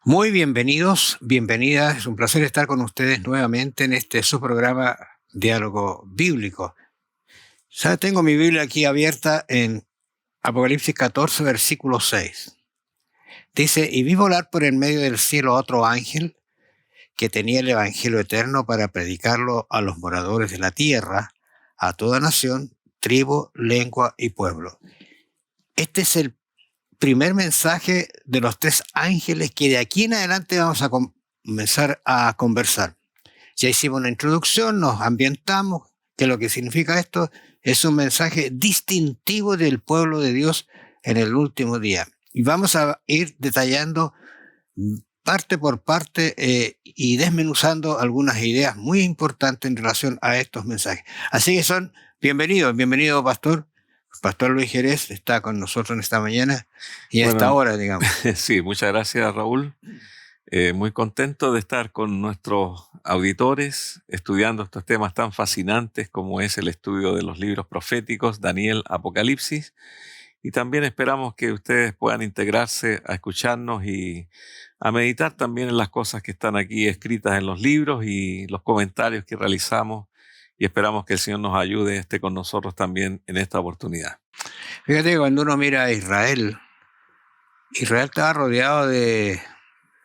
Muy bienvenidos, bienvenidas. Es un placer estar con ustedes nuevamente en su programa Diálogo Bíblico. Ya tengo mi Biblia aquí abierta en Apocalipsis 14, versículo 6. Dice, y vi volar por en medio del cielo a otro ángel que tenía el evangelio eterno para predicarlo a los moradores de la tierra, a toda nación, tribu, lengua y pueblo. Este es el primer mensaje de los 3 ángeles que de aquí en adelante vamos a comenzar a conversar. Ya hicimos una introducción, nos ambientamos, que lo que significa esto es un mensaje distintivo del pueblo de Dios en el último día. Y vamos a ir detallando parte por parte y desmenuzando algunas ideas muy importantes en relación a estos mensajes. Así que bienvenido, pastor. Pastor Luis Jerez está con nosotros en esta mañana y a esta hora, digamos. Sí, muchas gracias, Raúl. Muy contento de estar con nuestros auditores estudiando estos temas tan fascinantes como es el estudio de los libros proféticos, Daniel, Apocalipsis. Y también esperamos que ustedes puedan integrarse a escucharnos y a meditar también en las cosas que están aquí escritas en los libros y los comentarios que realizamos. Y esperamos que el Señor nos ayude, esté con nosotros también en esta oportunidad. Fíjate que cuando uno mira a Israel estaba rodeado de,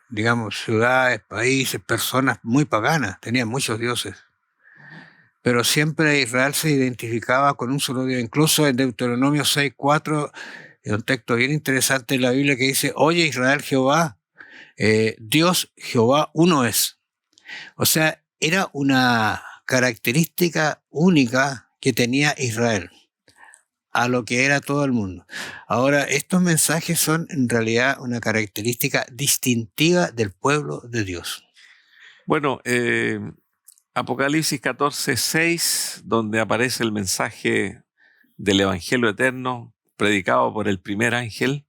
digamos, ciudades, países, personas muy paganas, tenían muchos dioses. Pero siempre Israel se identificaba con un solo Dios. Incluso en Deuteronomio 6:4, en un texto bien interesante en la Biblia que dice, oye Israel, Jehová, Dios Jehová uno es. O sea, era una característica única que tenía Israel a lo que era todo el mundo. Ahora, estos mensajes son en realidad una característica distintiva del pueblo de Dios. Bueno, Apocalipsis 14:6, donde aparece el mensaje del Evangelio Eterno predicado por el primer ángel,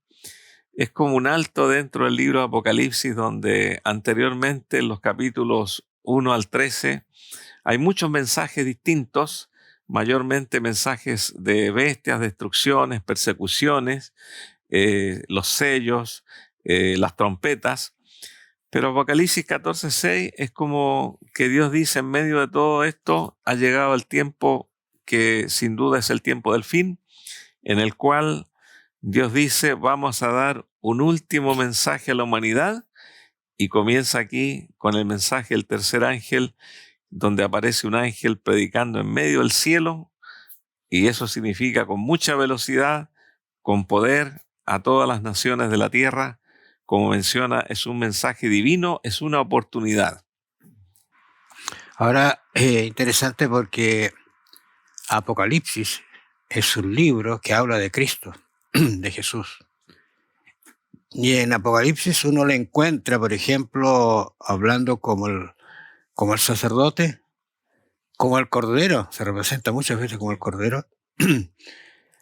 es como un alto dentro del libro de Apocalipsis, donde anteriormente en los capítulos 1 al 13 hay muchos mensajes distintos, mayormente mensajes de bestias, destrucciones, persecuciones, los sellos, las trompetas. Pero Apocalipsis 14:6 es como que Dios dice, en medio de todo esto ha llegado el tiempo que sin duda es el tiempo del fin, en el cual Dios dice, vamos a dar un último mensaje a la humanidad, y comienza aquí con el mensaje del tercer ángel, donde aparece un ángel predicando en medio del cielo, y eso significa con mucha velocidad, con poder, a todas las naciones de la tierra. Como menciona, es un mensaje divino, es una oportunidad. Ahora, interesante porque Apocalipsis es un libro que habla de Cristo, de Jesús. Y en Apocalipsis uno le encuentra, por ejemplo, hablando como el sacerdote, como el cordero, se representa muchas veces como el cordero.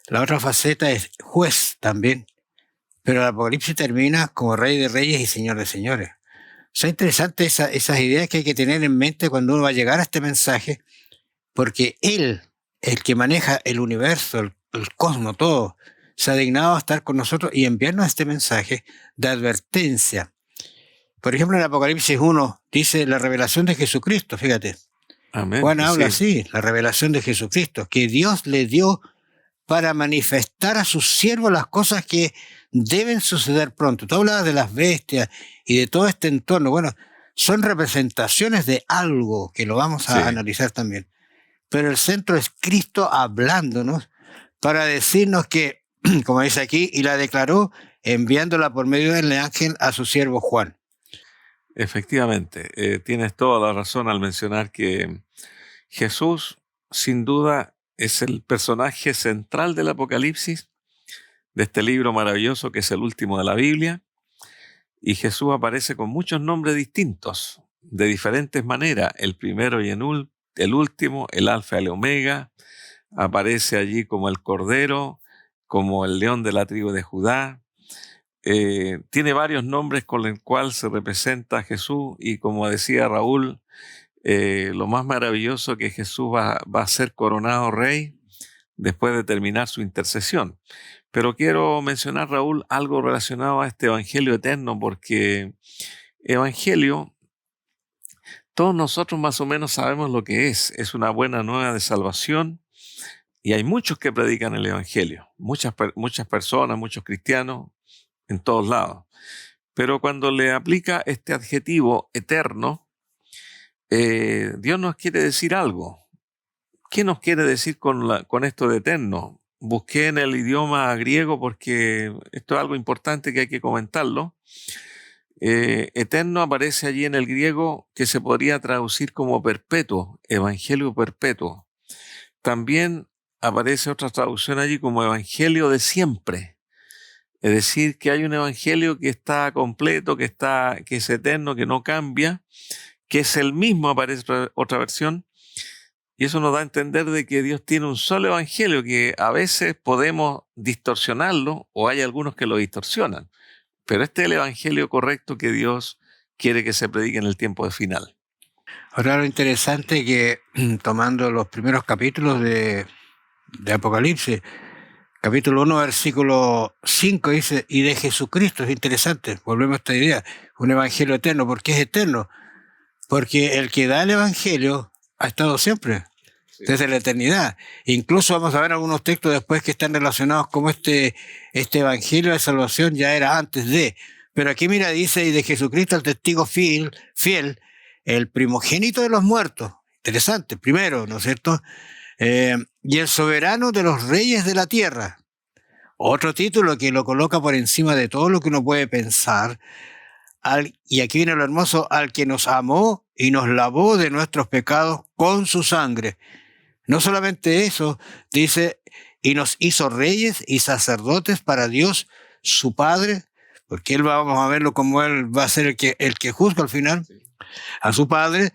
La otra faceta es juez también, pero el Apocalipsis termina como rey de reyes y señor de señores. Son interesantes esas ideas que hay que tener en mente cuando uno va a llegar a este mensaje, porque Él, el que maneja el universo, el cosmos, todo, se ha dignado a estar con nosotros y enviarnos este mensaje de advertencia. Por ejemplo, en Apocalipsis 1 dice la revelación de Jesucristo, fíjate. Amén. Juan habla así, la revelación de Jesucristo, que Dios le dio para manifestar a sus siervos las cosas que deben suceder pronto. Tú hablabas de las bestias y de todo este entorno. Bueno, son representaciones de algo que lo vamos a analizar también. Pero el centro es Cristo hablándonos para decirnos que, como dice aquí, y la declaró enviándola por medio del ángel a su siervo Juan. Efectivamente, tienes toda la razón al mencionar que Jesús, sin duda, es el personaje central del Apocalipsis, de este libro maravilloso que es el último de la Biblia. y Jesús aparece con muchos nombres distintos, de diferentes maneras, el primero y el último, el alfa y el omega. Aparece allí como el Cordero, como el León de la tribu de Judá. Tiene varios nombres con los cuales se representa a Jesús, y como decía Raúl, lo más maravilloso es que Jesús va a ser coronado rey después de terminar su intercesión. Pero quiero mencionar, Raúl, algo relacionado a este Evangelio eterno, porque Evangelio, todos nosotros más o menos sabemos lo que es. Es una buena nueva de salvación, y hay muchos que predican el Evangelio, muchas personas, muchos cristianos en todos lados. Pero cuando le aplica este adjetivo eterno, Dios nos quiere decir algo. ¿Qué nos quiere decir con esto de eterno? Busqué en el idioma griego porque esto es algo importante que hay que comentarlo. Eterno aparece allí en el griego, que se podría traducir como perpetuo, evangelio perpetuo. También aparece otra traducción allí como evangelio de siempre. Es decir, que hay un evangelio que está completo, que es eterno, que no cambia, que es el mismo, aparece otra versión. Y eso nos da a entender de que Dios tiene un solo evangelio, que a veces podemos distorsionarlo, o hay algunos que lo distorsionan. Pero este es el evangelio correcto que Dios quiere que se predique en el tiempo de final. Ahora, lo interesante es que, tomando los primeros capítulos de Apocalipsis, capítulo 1, versículo 5, dice, y de Jesucristo. Es interesante, volvemos a esta idea, un evangelio eterno. ¿Por qué es eterno? Porque el que da el evangelio ha estado siempre, desde la eternidad. Incluso vamos a ver algunos textos después que están relacionados como este evangelio de salvación ya era antes de. Pero aquí mira, dice, y de Jesucristo el testigo fiel, el primogénito de los muertos. Interesante, primero, ¿no es cierto? Y el soberano de los reyes de la tierra. Otro título que lo coloca por encima de todo lo que uno puede pensar. Y aquí viene lo hermoso, al que nos amó y nos lavó de nuestros pecados con su sangre. No solamente eso, dice, y nos hizo reyes y sacerdotes para Dios, su Padre, porque él vamos a verlo como él va a ser el que juzga al final, a su Padre.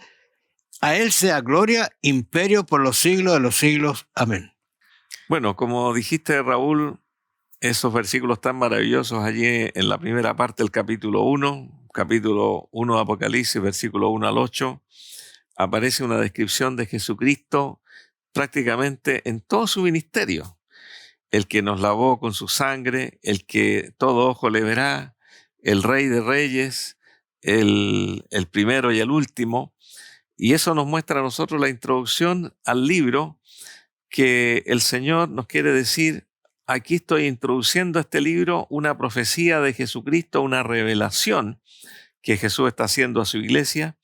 A él sea gloria, imperio por los siglos de los siglos. Amén. Bueno, como dijiste, Raúl, esos versículos tan maravillosos allí en la primera parte del capítulo 1 de Apocalipsis, versículo 1 al 8, aparece una descripción de Jesucristo prácticamente en todo su ministerio. El que nos lavó con su sangre, el que todo ojo le verá, el Rey de Reyes, el primero y el último. Y eso nos muestra a nosotros la introducción al libro, que el Señor nos quiere decir: aquí estoy introduciendo a este libro una profecía de Jesucristo, una revelación que Jesús está haciendo a su iglesia.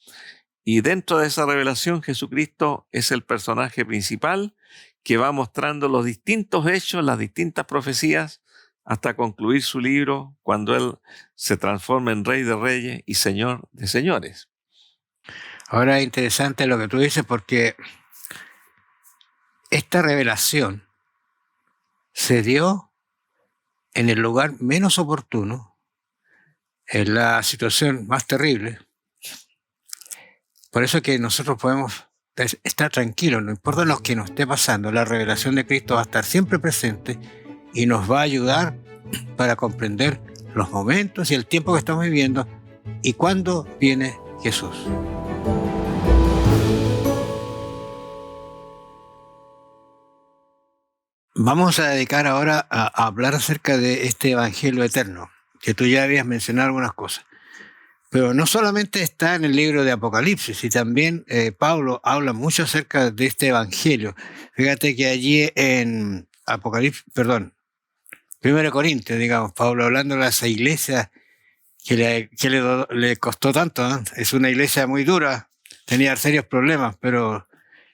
Y dentro de esa revelación, Jesucristo es el personaje principal que va mostrando los distintos hechos, las distintas profecías, hasta concluir su libro, cuando Él se transforma en Rey de Reyes y Señor de Señores. Ahora es interesante lo que tú dices, porque esta revelación se dio en el lugar menos oportuno, en la situación más terrible. Por eso es que nosotros podemos estar tranquilos, no importa lo que nos esté pasando, la revelación de Cristo va a estar siempre presente y nos va a ayudar para comprender los momentos y el tiempo que estamos viviendo y cuándo viene Jesús. Vamos a dedicar ahora a hablar acerca de este evangelio eterno, que tú ya habías mencionado algunas cosas. Pero no solamente está en el libro de Apocalipsis, y también Pablo habla mucho acerca de este evangelio. Fíjate que allí en Apocalipsis, 1 Corintios, digamos, Pablo hablando de esa iglesia que le costó tanto, ¿no? Es una iglesia muy dura, tenía serios problemas, pero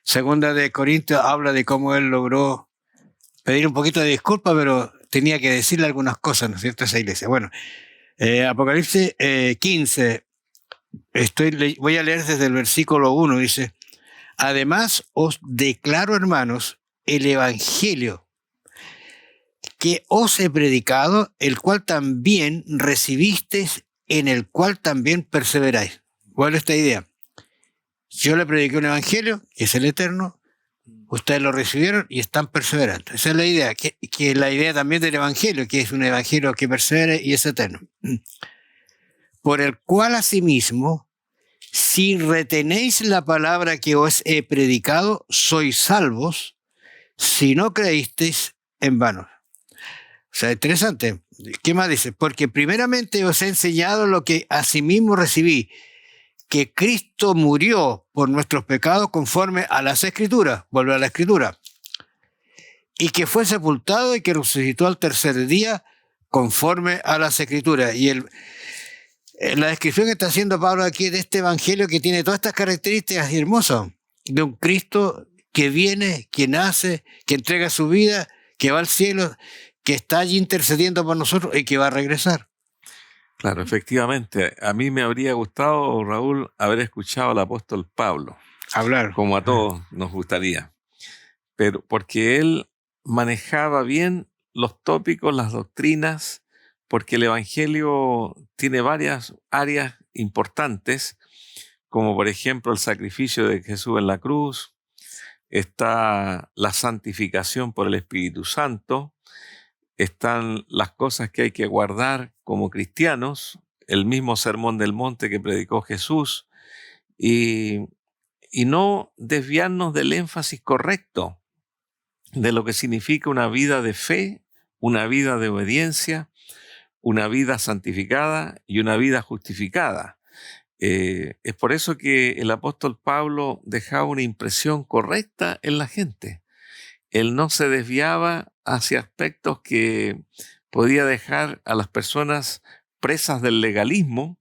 2 de Corintios habla de cómo él logró pedir un poquito de disculpa, pero tenía que decirle algunas cosas, ¿no es cierto?, a esa iglesia. Bueno, Apocalipsis 15, voy a leer desde el versículo 1, dice: además os declaro, hermanos, el evangelio que os he predicado, el cual también recibisteis, en el cual también perseveráis. ¿Cuál es esta idea? Yo le prediqué un evangelio, que es el eterno, ustedes lo recibieron y están perseverando. Esa es la idea, que es la idea también del evangelio, que es un evangelio que persevera y es eterno. Por el cual asimismo, si retenéis la palabra que os he predicado, sois salvos, si no creísteis en vano. O sea, interesante. ¿Qué más dice? Porque primeramente os he enseñado lo que asimismo recibí, que Cristo murió por nuestros pecados conforme a las Escrituras, vuelve a la Escritura, y que fue sepultado y que resucitó al tercer día conforme a las Escrituras. Y la descripción que está haciendo Pablo aquí de este evangelio que tiene todas estas características hermosas, de un Cristo que viene, que nace, que entrega su vida, que va al cielo, que está allí intercediendo por nosotros y que va a regresar. Claro, efectivamente. A mí me habría gustado, Raúl, haber escuchado al apóstol Pablo. Hablar. Como a todos nos gustaría. Pero porque él manejaba bien los tópicos, las doctrinas, porque el evangelio tiene varias áreas importantes, como por ejemplo el sacrificio de Jesús en la cruz, está la santificación por el Espíritu Santo, están las cosas que hay que guardar como cristianos, el mismo sermón del monte que predicó Jesús, y no desviarnos del énfasis correcto de lo que significa una vida de fe, una vida de obediencia, una vida santificada y una vida justificada. Es por eso que el apóstol Pablo dejaba una impresión correcta en la gente. Él no se desviaba hacia aspectos que podía dejar a las personas presas del legalismo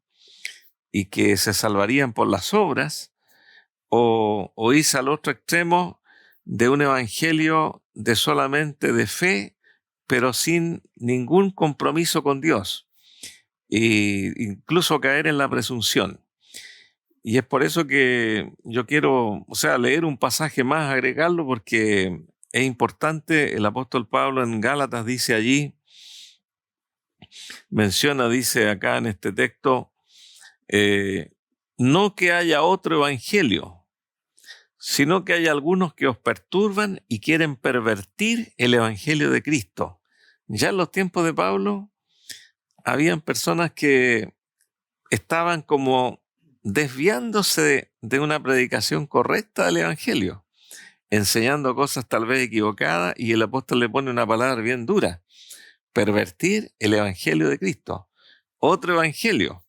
y que se salvarían por las obras, o irse al otro extremo de un evangelio de solamente de fe, pero sin ningún compromiso con Dios, e incluso caer en la presunción. Y es por eso que yo quiero, leer un pasaje más, agregarlo, porque es importante. El apóstol Pablo en Gálatas dice allí, dice acá en este texto, no que haya otro evangelio, sino que hay algunos que os perturban y quieren pervertir el evangelio de Cristo. Ya en los tiempos de Pablo, habían personas que estaban como desviándose de una predicación correcta del evangelio, enseñando cosas tal vez equivocadas, y el apóstol le pone una palabra bien dura: pervertir el evangelio de Cristo, otro evangelio.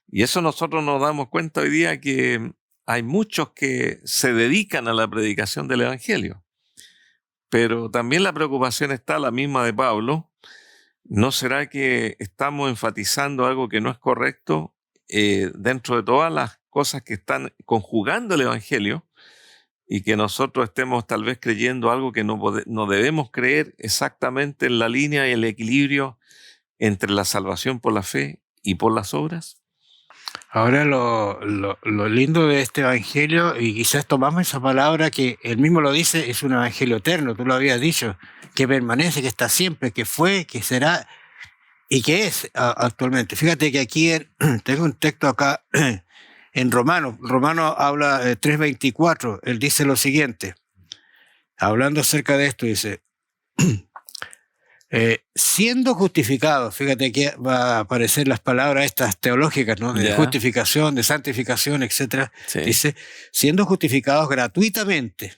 Y eso nosotros nos damos cuenta hoy día, que hay muchos que se dedican a la predicación del evangelio, pero también la preocupación está la misma de Pablo. ¿No será que estamos enfatizando algo que no es correcto dentro de todas las cosas que están conjugando el evangelio, y que nosotros estemos tal vez creyendo algo que no debemos creer, exactamente en la línea y el equilibrio entre la salvación por la fe y por las obras? Ahora lo lindo de este evangelio, y quizás tomamos esa palabra que él mismo lo dice, es un evangelio eterno, tú lo habías dicho, que permanece, que está siempre, que fue, que será y que es actualmente. Fíjate que aquí tengo un texto acá en Romano habla 3:24, él dice lo siguiente, hablando acerca de esto, dice... siendo justificados, fíjate que va a aparecer las palabras estas teológicas, ¿no? De justificación, de santificación, etc. Sí. Dice, siendo justificados gratuitamente.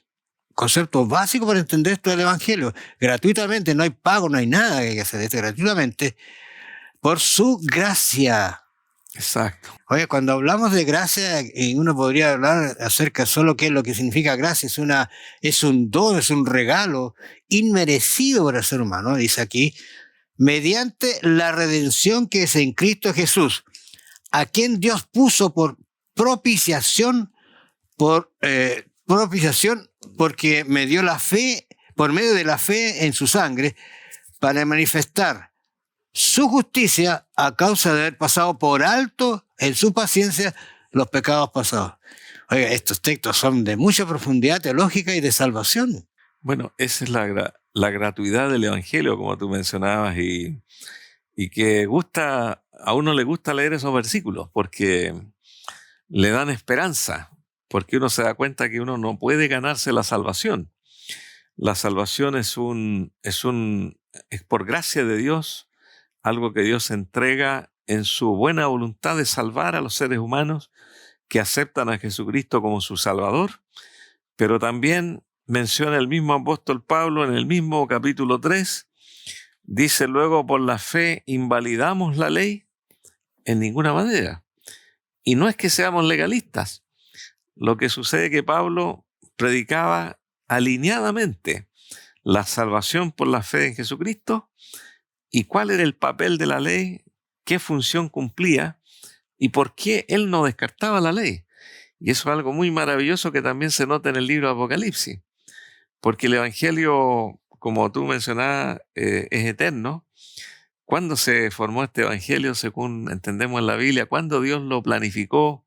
Concepto básico para entender esto del evangelio. Gratuitamente, no hay pago, no hay nada que hay que hacer. Esto gratuitamente, por su gracia. Exacto. Oye, cuando hablamos de gracia, uno podría hablar acerca solo qué es lo que significa gracia. Es un don, es un regalo inmerecido para el ser humano. Dice aquí, mediante la redención que es en Cristo Jesús, a quien Dios puso por propiciación, porque me dio la fe, por medio de la fe en su sangre, para manifestar su justicia a causa de haber pasado por alto en su paciencia los pecados pasados. Oiga, estos textos son de mucha profundidad teológica y de salvación. Bueno, esa es la gratuidad del evangelio, como tú mencionabas, y que gusta a uno le gusta leer esos versículos porque le dan esperanza, porque uno se da cuenta que uno no puede ganarse la salvación. La salvación es por gracia de Dios, algo que Dios entrega en su buena voluntad de salvar a los seres humanos que aceptan a Jesucristo como su Salvador. Pero también menciona el mismo apóstol Pablo en el mismo capítulo 3, dice luego, por la fe invalidamos la ley en ninguna manera. Y no es que seamos legalistas. Lo que sucede es que Pablo predicaba alineadamente la salvación por la fe en Jesucristo y cuál era el papel de la ley, qué función cumplía y por qué él no descartaba la ley. Y eso es algo muy maravilloso que también se nota en el libro de Apocalipsis, porque el Evangelio, como tú mencionabas, es eterno. ¿Cuándo se formó este Evangelio, según entendemos en la Biblia? ¿Cuándo Dios lo planificó?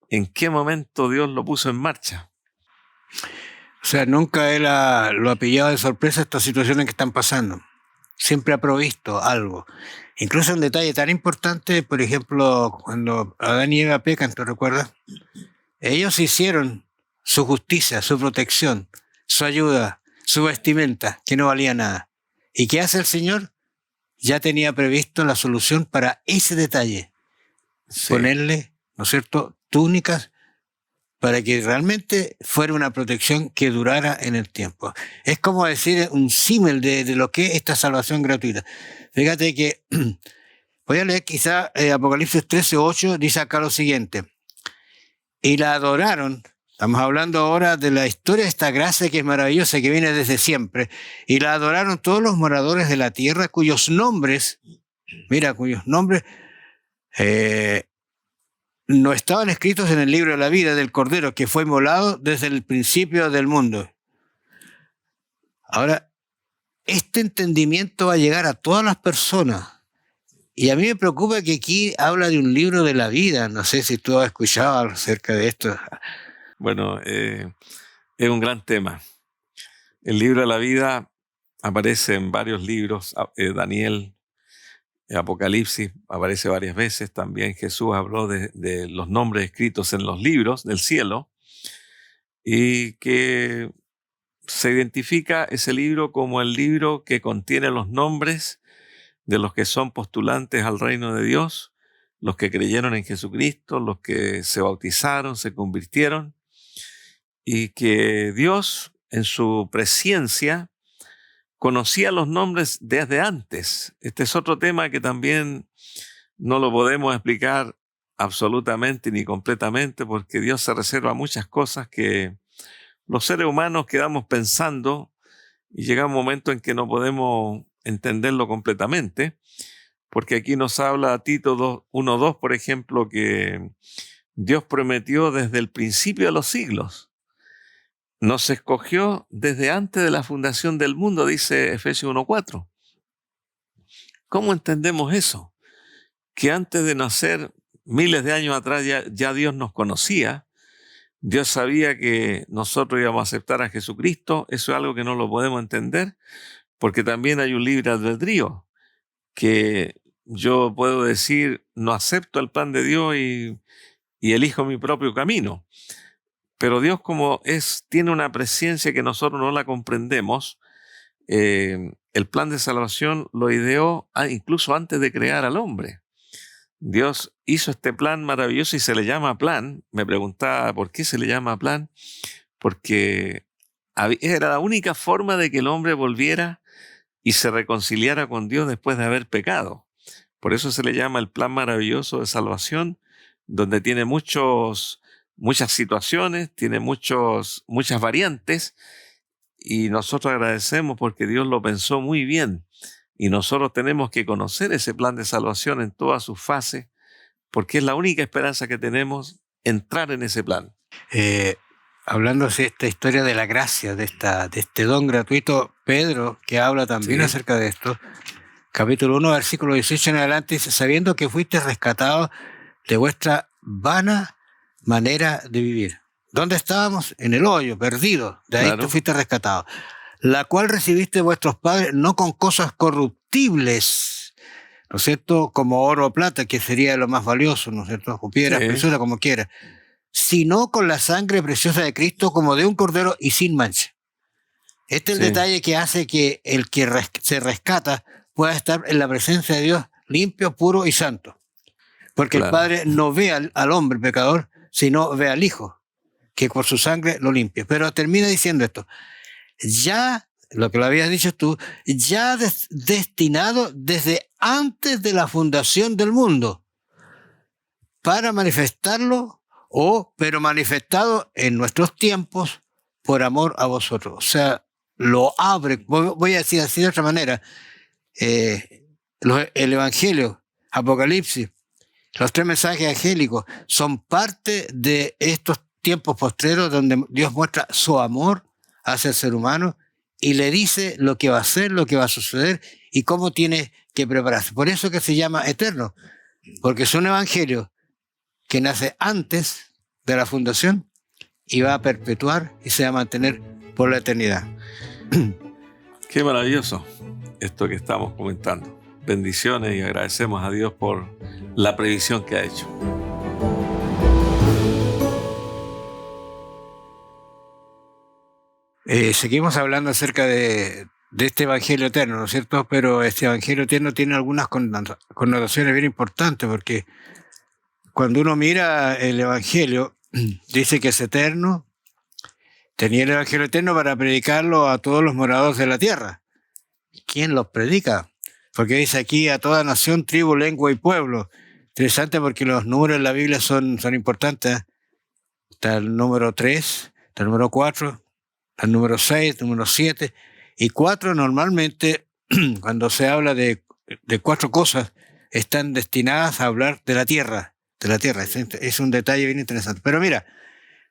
¿En qué momento Dios lo puso en marcha? O sea, nunca él lo ha pillado de sorpresa estas situaciones que están pasando. Siempre ha provisto algo. Incluso un detalle tan importante, por ejemplo, cuando Adán y Eva pecan, ¿te recuerdas? Ellos hicieron su justicia, su protección, su ayuda, su vestimenta, que no valía nada. ¿Y qué hace el Señor? Ya tenía previsto la solución para ese detalle. Sí. Ponerle, ¿no es cierto?, túnicas para que realmente fuera una protección que durara en el tiempo. Es como decir un símil de lo que es esta salvación gratuita. Fíjate que, voy a leer quizá Apocalipsis 13:8, dice acá lo siguiente. Y la adoraron, estamos hablando ahora de la historia de esta gracia que es maravillosa, que viene desde siempre, y la adoraron todos los moradores de la tierra cuyos nombres no estaban escritos en el libro de la vida del Cordero, que fue inmolado desde el principio del mundo. Ahora, este entendimiento va a llegar a todas las personas. Y a mí me preocupa que aquí habla de un libro de la vida. No sé si tú has escuchado acerca de esto. Bueno, es un gran tema. El libro de la vida aparece en varios libros. Daniel, Apocalipsis aparece varias veces. También Jesús habló de los nombres escritos en los libros del cielo y que se identifica ese libro como el libro que contiene los nombres de los que son postulantes al reino de Dios, los que creyeron en Jesucristo, los que se bautizaron, se convirtieron, y que Dios en su presciencia conocía los nombres desde antes. Este es otro tema que también no lo podemos explicar absolutamente ni completamente, porque Dios se reserva muchas cosas que los seres humanos quedamos pensando y llega un momento en que no podemos entenderlo completamente, porque aquí nos habla Tito 1:2, por ejemplo, que Dios prometió desde el principio de los siglos. Nos escogió desde antes de la fundación del mundo, dice Efesios 1:4. ¿Cómo entendemos eso? Que antes de nacer, miles de años atrás, ya Dios nos conocía. Dios sabía que nosotros íbamos a aceptar a Jesucristo. Eso es algo que no lo podemos entender, porque también hay un libre albedrío, que yo puedo decir, no acepto el plan de Dios y elijo mi propio camino. Pero Dios, como tiene una presencia que nosotros no la comprendemos, el plan de salvación lo ideó incluso antes de crear al hombre. Dios hizo este plan maravilloso y se le llama plan. Me preguntaba por qué se le llama plan, porque era la única forma de que el hombre volviera y se reconciliara con Dios después de haber pecado. Por eso se le llama el plan maravilloso de salvación, donde tiene muchas situaciones, tiene muchas variantes, y nosotros agradecemos porque Dios lo pensó muy bien, y nosotros tenemos que conocer ese plan de salvación en todas sus fases, porque es la única esperanza que tenemos, entrar en ese plan. Hablando de esta historia de la gracia, de este don gratuito, Pedro, que habla también acerca de esto, capítulo 1, versículo 18 en adelante, dice, sabiendo que fuiste rescatados de vuestra vana manera de vivir. ¿Dónde estábamos? En el hoyo, perdidos. De ahí tú fuiste rescatado. La cual recibiste de vuestros padres, no con cosas corruptibles, ¿no es cierto?, como oro o plata, que sería lo más valioso, ¿no es cierto?, o piedras preciosas, como quiera, sino con la sangre preciosa de Cristo, como de un cordero y sin mancha. Este es el detalle que hace que el que se rescata pueda estar en la presencia de Dios limpio, puro y santo. Porque el Padre no ve al hombre pecador, sino ve al Hijo, que por su sangre lo limpia. Pero termina diciendo esto: ya, lo que lo habías dicho tú, ya destinado desde antes de la fundación del mundo, para manifestarlo, pero manifestado en nuestros tiempos por amor a vosotros. O sea, lo abre, voy a decir así de otra manera, el Evangelio, Apocalipsis, los 3 mensajes angélicos son parte de estos tiempos postreros donde Dios muestra su amor hacia el ser humano y le dice lo que va a hacer, lo que va a suceder y cómo tiene que prepararse. Por eso que se llama eterno, porque es un evangelio que nace antes de la fundación y va a perpetuar y se va a mantener por la eternidad. Qué maravilloso esto que estamos comentando. Bendiciones y agradecemos a Dios por la previsión que ha hecho. Seguimos hablando acerca de este Evangelio eterno, ¿no es cierto? Pero este Evangelio eterno tiene algunas connotaciones bien importantes, porque cuando uno mira el Evangelio, dice que es eterno. Tenía el Evangelio eterno para predicarlo a todos los moradores de la tierra. ¿Quién los predica? Porque dice aquí a toda nación, tribu, lengua y pueblo. Interesante porque los números en la Biblia son importantes. Está el número 3, está el número 4, está el número 6, el número 7. Y 4 normalmente, cuando se habla de 4 cosas, están destinadas a hablar de la tierra. Es un detalle bien interesante. Pero mira,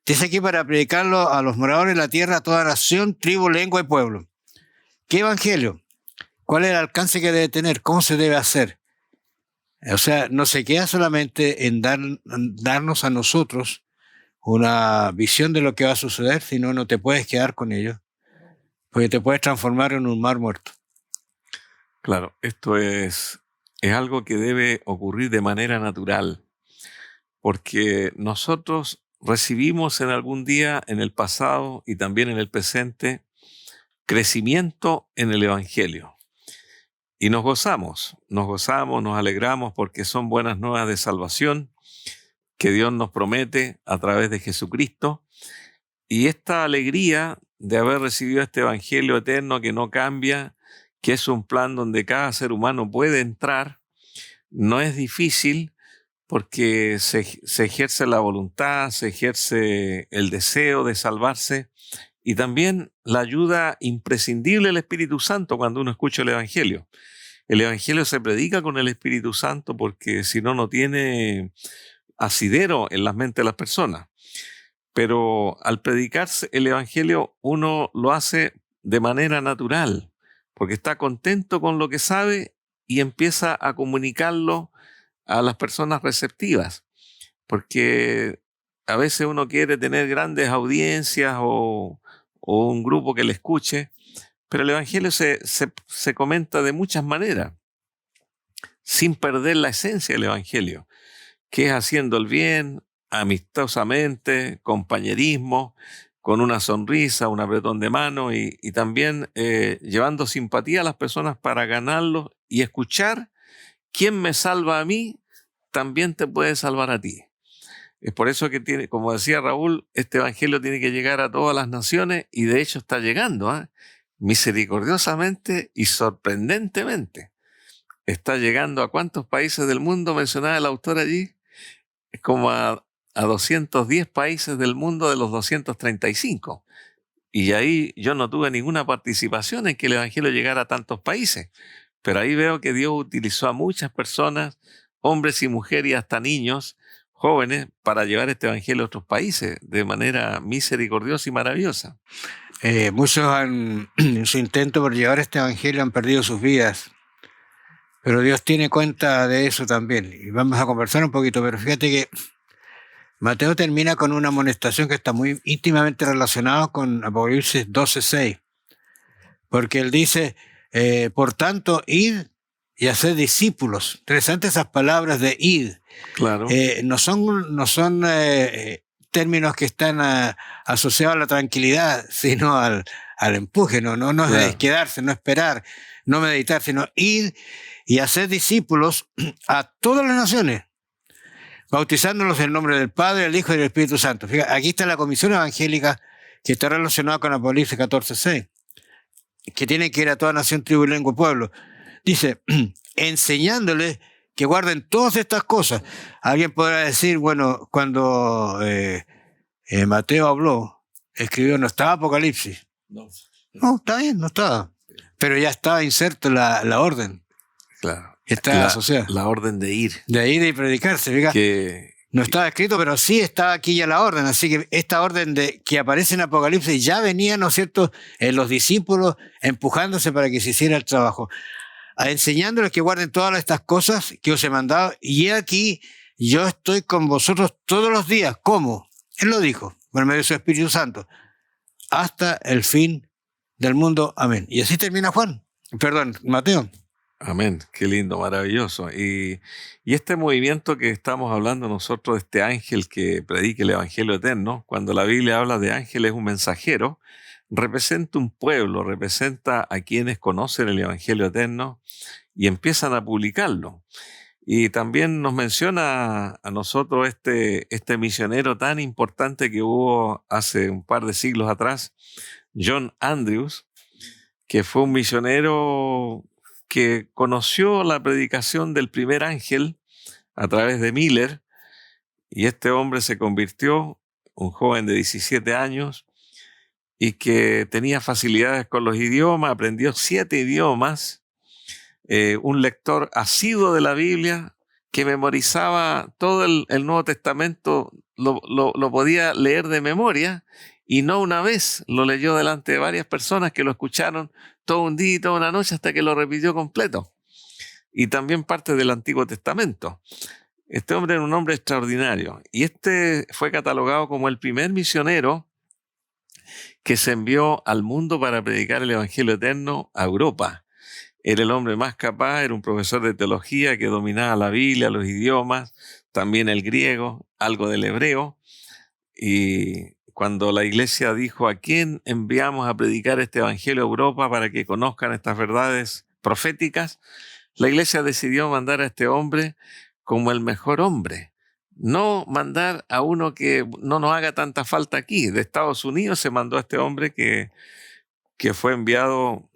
dice aquí para predicarlo a los moradores de la tierra, a toda nación, tribu, lengua y pueblo. ¿Qué evangelio? ¿Cuál es el alcance que debe tener? ¿Cómo se debe hacer? O sea, no se queda solamente en darnos a nosotros una visión de lo que va a suceder, sino no te puedes quedar con ello, porque te puedes transformar en un mar muerto. Claro, esto es algo que debe ocurrir de manera natural, porque nosotros recibimos en algún día, en el pasado y también en el presente, crecimiento en el Evangelio. Y nos gozamos, nos alegramos porque son buenas nuevas de salvación que Dios nos promete a través de Jesucristo. Y esta alegría de haber recibido este Evangelio eterno que no cambia, que es un plan donde cada ser humano puede entrar, no es difícil porque se ejerce la voluntad, se ejerce el deseo de salvarse y también la ayuda imprescindible del Espíritu Santo cuando uno escucha el Evangelio. El Evangelio se predica con el Espíritu Santo porque si no, no tiene asidero en las mentes de las personas. Pero al predicarse el Evangelio, uno lo hace de manera natural, porque está contento con lo que sabe y empieza a comunicarlo a las personas receptivas. Porque a veces uno quiere tener grandes audiencias o un grupo que le escuche, pero el Evangelio se comenta de muchas maneras, sin perder la esencia del Evangelio, que es haciendo el bien, amistosamente, compañerismo, con una sonrisa, un apretón de mano y también llevando simpatía a las personas para ganarlos y escuchar: ¿quién me salva a mí? También te puede salvar a ti. Es por eso que como decía Raúl, este Evangelio tiene que llegar a todas las naciones y de hecho está llegando, misericordiosamente y sorprendentemente. Está llegando a ¿cuántos países del mundo mencionaba el autor allí? Es como a 210 países del mundo de los 235. Y ahí yo no tuve ninguna participación en que el Evangelio llegara a tantos países. Pero ahí veo que Dios utilizó a muchas personas, hombres y mujeres y hasta niños, jóvenes, para llevar este Evangelio a otros países de manera misericordiosa y maravillosa. Muchos en su intento por llevar este Evangelio han perdido sus vidas. Pero Dios tiene cuenta de eso también. Y vamos a conversar un poquito, pero fíjate que Mateo termina con una amonestación que está muy íntimamente relacionada con Apocalipsis 12:6. Porque él dice, por tanto, id y hacer discípulos. Interesantes esas palabras de id. Claro. No son términos que están asociados a la tranquilidad, sino al empuje. No Claro. es quedarse, no esperar, no meditar, sino ir y hacer discípulos a todas las naciones, bautizándolos en el nombre del Padre, del Hijo y del Espíritu Santo. Fíjate, aquí está la comisión evangélica que está relacionada con Apocalipsis 14:6, que tiene que ir a toda nación, tribu, lengua y pueblo. Dice, enseñándoles que guarden todas estas cosas. Alguien podrá decir, bueno, cuando Mateo habló, escribió, no estaba Apocalipsis. No, está bien, no estaba. Pero ya estaba inserto la orden. Claro. Está asociada. La orden de ir. De ir y predicarse. No estaba escrito, pero sí estaba aquí ya la orden. Así que esta orden que aparece en Apocalipsis ya venía, ¿no es cierto?, en los discípulos empujándose para que se hiciera el trabajo. Enseñándoles que guarden todas estas cosas que os he mandado. Y aquí yo estoy con vosotros todos los días. ¿Cómo? Él lo dijo, por medio de su Espíritu Santo. Hasta el fin del mundo. Amén. Y así termina Mateo. Amén, qué lindo, maravilloso. Y este movimiento que estamos hablando nosotros, de este ángel que predica el Evangelio eterno, cuando la Biblia habla de ángel es un mensajero, representa un pueblo, representa a quienes conocen el Evangelio eterno y empiezan a publicarlo. Y también nos menciona a nosotros este misionero tan importante que hubo hace un par de siglos atrás, John Andrews, que fue un misionero que conoció la predicación del primer ángel a través de Miller, y este hombre se convirtió, un joven de 17 años, y que tenía facilidades con los idiomas, aprendió 7 idiomas, un lector asiduo de la Biblia, que memorizaba todo el Nuevo Testamento, lo podía leer de memoria, y no una vez, lo leyó delante de varias personas que lo escucharon todo un día y toda una noche hasta que lo repitió completo. Y también parte del Antiguo Testamento. Este hombre era un hombre extraordinario. Y este fue catalogado como el primer misionero que se envió al mundo para predicar el Evangelio eterno a Europa. Era el hombre más capaz, era un profesor de teología que dominaba la Biblia, los idiomas, también el griego, algo del hebreo. Y cuando la iglesia dijo, ¿a quién enviamos a predicar este evangelio a Europa para que conozcan estas verdades proféticas?, la iglesia decidió mandar a este hombre como el mejor hombre. No mandar a uno que no nos haga tanta falta aquí. De Estados Unidos se mandó a este hombre que fue enviado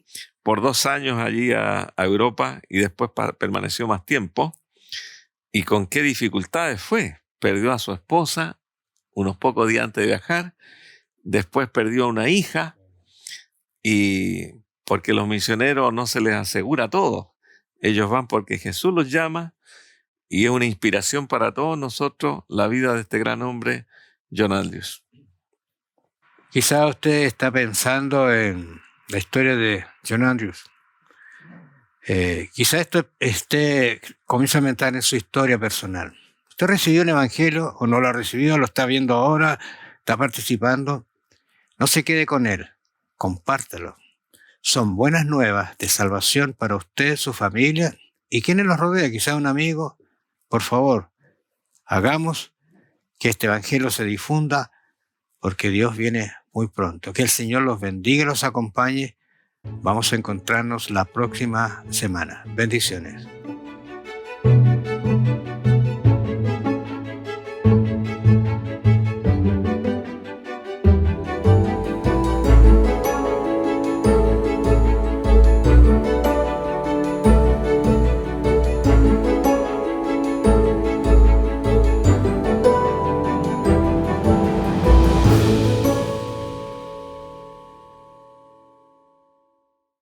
por 2 años allí a Europa y después permaneció más tiempo. ¿Y con qué dificultades fue? Perdió a su esposa unos pocos días antes de viajar, después perdió a una hija, y porque los misioneros no se les asegura todo. Ellos van porque Jesús los llama, y es una inspiración para todos nosotros la vida de este gran hombre, John Andrews. Quizá usted está pensando en la historia de John Andrews. Quizá esto comienza a mentar en su historia personal. ¿Usted recibió el Evangelio o no lo ha recibido? ¿Lo está viendo ahora? ¿Está participando? No se quede con él. Compártelo. Son buenas nuevas de salvación para usted, su familia y quienes los rodea, quizá un amigo. Por favor, hagamos que este Evangelio se difunda porque Dios viene muy pronto. Que el Señor los bendiga y los acompañe. Vamos a encontrarnos la próxima semana. Bendiciones.